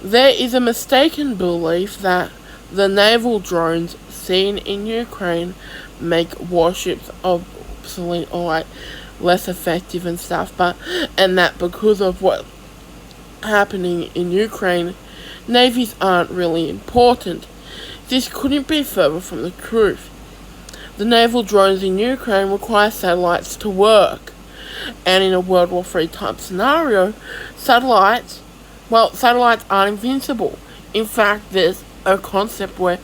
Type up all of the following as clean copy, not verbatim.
There is a mistaken belief that the naval drones seen in Ukraine make warships obsolete or like less effective and stuff, and that because of what's happening in Ukraine, navies aren't really important. This couldn't be further from the truth. The naval drones in Ukraine require satellites to work, and in a World War III type scenario, satellites aren't invincible. In fact, there's a concept where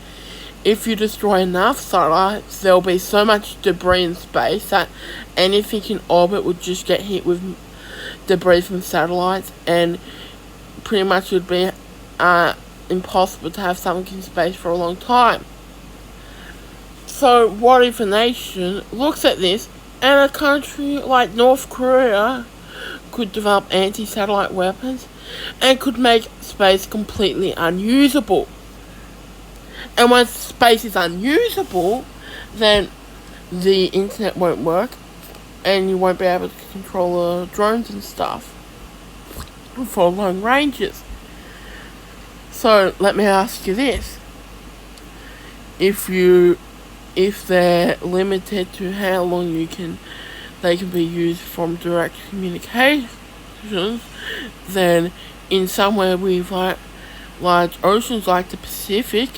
if you destroy enough satellites, there'll be so much debris in space that anything in orbit would just get hit with debris from satellites, and pretty much it would be impossible to have something in space for a long time. So what if a nation looks at this and a country like North Korea could develop anti-satellite weapons and could make space completely unusable? And once space is unusable, then the internet won't work and you won't be able to control the drones and stuff for long ranges. So let me ask you this. If they're limited to how long they can be used from direct communications, then in somewhere with like large oceans like the Pacific,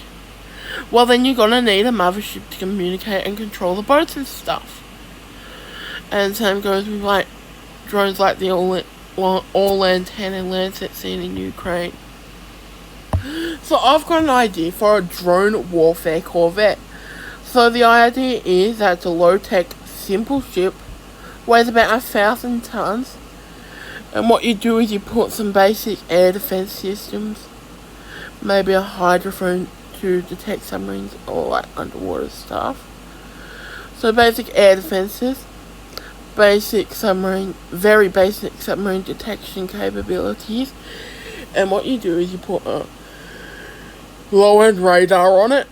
well then you're gonna need a mothership to communicate and control the boats and stuff. And same goes with like drones like the all-antenna Lancet seen in Ukraine. So I've got an idea for a drone warfare corvette. So the idea is that it's a low-tech, simple ship, weighs about 1,000 tons, and what you do is you put some basic air defense systems, maybe a hydrophone to detect submarines or like underwater stuff. So basic air defenses, very basic submarine detection capabilities, and what you do is you put a low-end radar on it,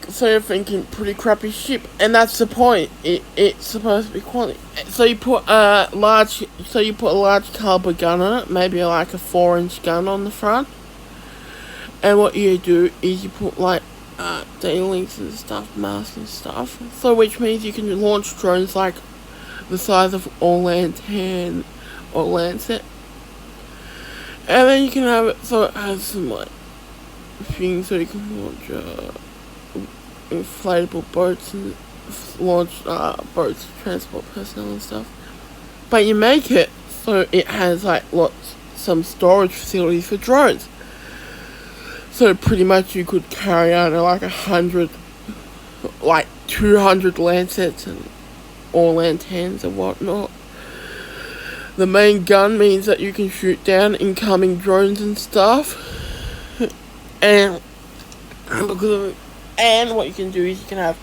so you're thinking pretty crappy ship, and that's the point. It's supposed to be quality. So you put a large caliber gun on it, maybe like a 4-inch gun on the front, and what you do is you put like data links and stuff, masts and stuff. So which means you can launch drones like the size of all-antenna or Lancet, and then you can have it so it has some like things so you can launch inflatable boats and launch boats to transport personnel and stuff. But you make it so it has like some storage facilities for drones. So pretty much you could carry out like 200 Lancets and all antennas and whatnot. The main gun means that you can shoot down incoming drones and stuff. And what you can do is you can have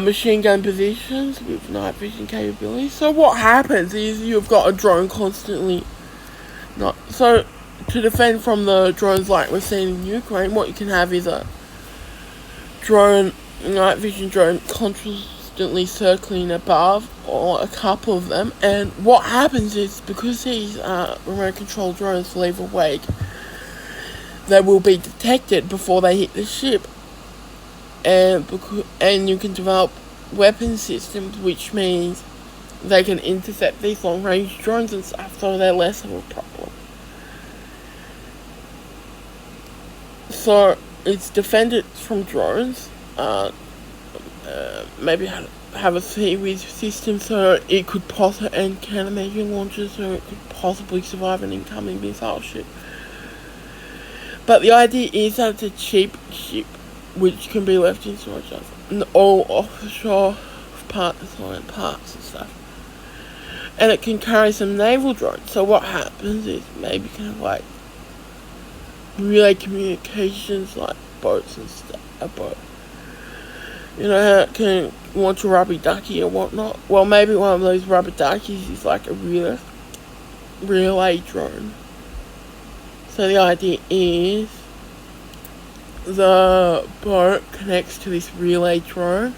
machine gun positions with night vision capabilities. So what happens is you've got a drone constantly to defend from the drones like we're seeing in Ukraine, what you can have is a night vision drone constantly circling above, or a couple of them, and what happens is because these remote control drones leave a wake, they will be detected before they hit the ship, and you can develop weapon systems, which means they can intercept these long range drones and stuff, so they're less of a problem. So it's defended from drones. Maybe have a Sea-Wiz system so it could and countermeasure launches so it could possibly survive an incoming missile ship. But the idea is that it's a cheap ship which can be left in storage and all offshore parts and stuff. And it can carry some naval drones. So what happens is maybe kind of like relay communications like boats and stuff. A boat. You know how it can launch a rubber ducky or whatnot? Well, maybe one of those rubber duckies is like a relay drone. So the idea is the boat connects to this relay drone.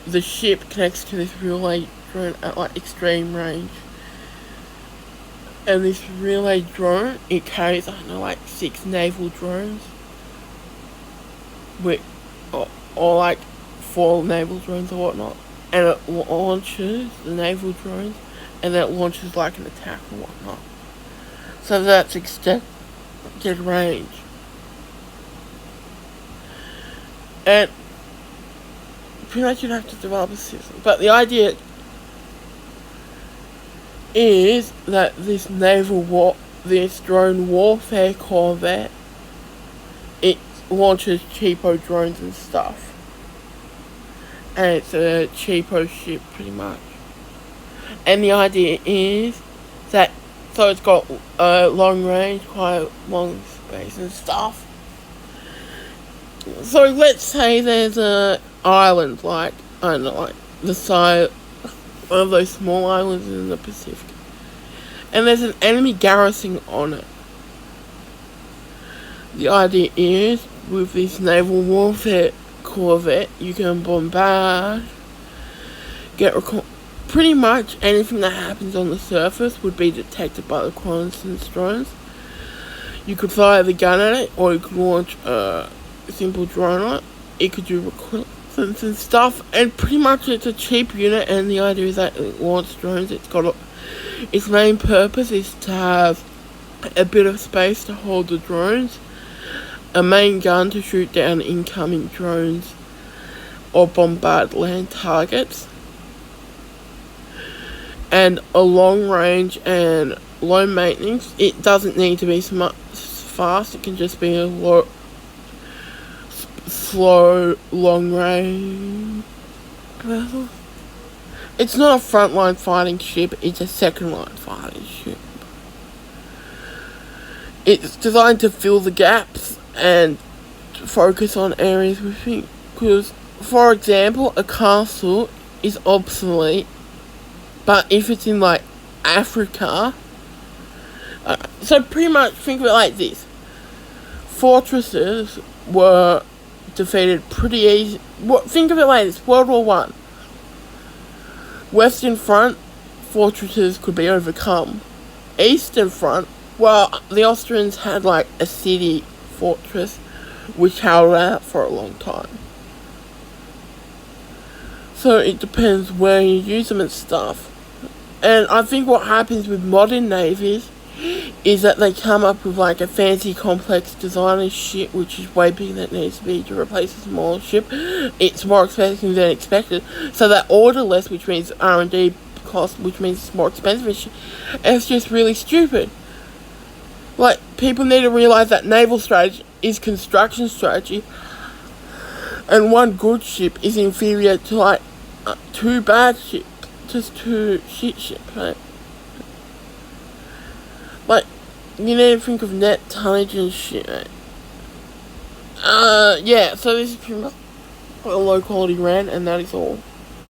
The ship connects to this relay drone at like extreme range. And this relay drone, it carries, I don't know, like 6 naval drones. With, or like 4 naval drones or whatnot. And it launches the naval drones, and then it launches like an attack or whatnot. So that's extended range. And pretty much you'd have to develop a system. But the idea is that this this drone warfare corvette, it launches cheapo drones and stuff. And it's a cheapo ship, pretty much. And the idea is that, so it's got long range, quite long space and stuff. So let's say there's a island, like, I don't know, like the size one of those small islands in the Pacific. And there's an enemy garrison on it. The idea is, with this naval warfare corvette, you can bombard, pretty much anything that happens on the surface would be detected by the reconnaissance drones. You could fire the gun at it, or you could launch a simple drone on it. It could do reconnaissance and stuff, and pretty much it's a cheap unit, and the idea is that it launches drones. Its main purpose is to have a bit of space to hold the drones, a main gun to shoot down incoming drones or bombard land targets, and a long range and low maintenance. It doesn't need to be fast, it can just be a slow, long range vessel. It's not a frontline fighting ship, it's a second line fighting ship. It's designed to fill the gaps and focus on areas we think. Because, for example, a castle is obsolete, but if it's in like Africa, so pretty much think of it like this: fortresses were defeated pretty easy. Think of it like this: World War One. Western Front, fortresses could be overcome. Eastern Front, well, the Austrians had like a city fortress which held out for a long time. So it depends where you use them and stuff. And I think what happens with modern navies is that they come up with like a fancy complex design and shit, which is way bigger than it needs to be to replace a small ship. It's more expensive than expected, so that order less, which means R&D cost, which means it's more expensive and shit. It's just really stupid. Like, people need to realise that naval strategy is construction strategy, and one good ship is inferior to like 2 bad ships, just 2 shit ships, right? Like, you need to think of net tonnage and shit, right? Yeah, so this is pretty much a low quality rant, and that is all.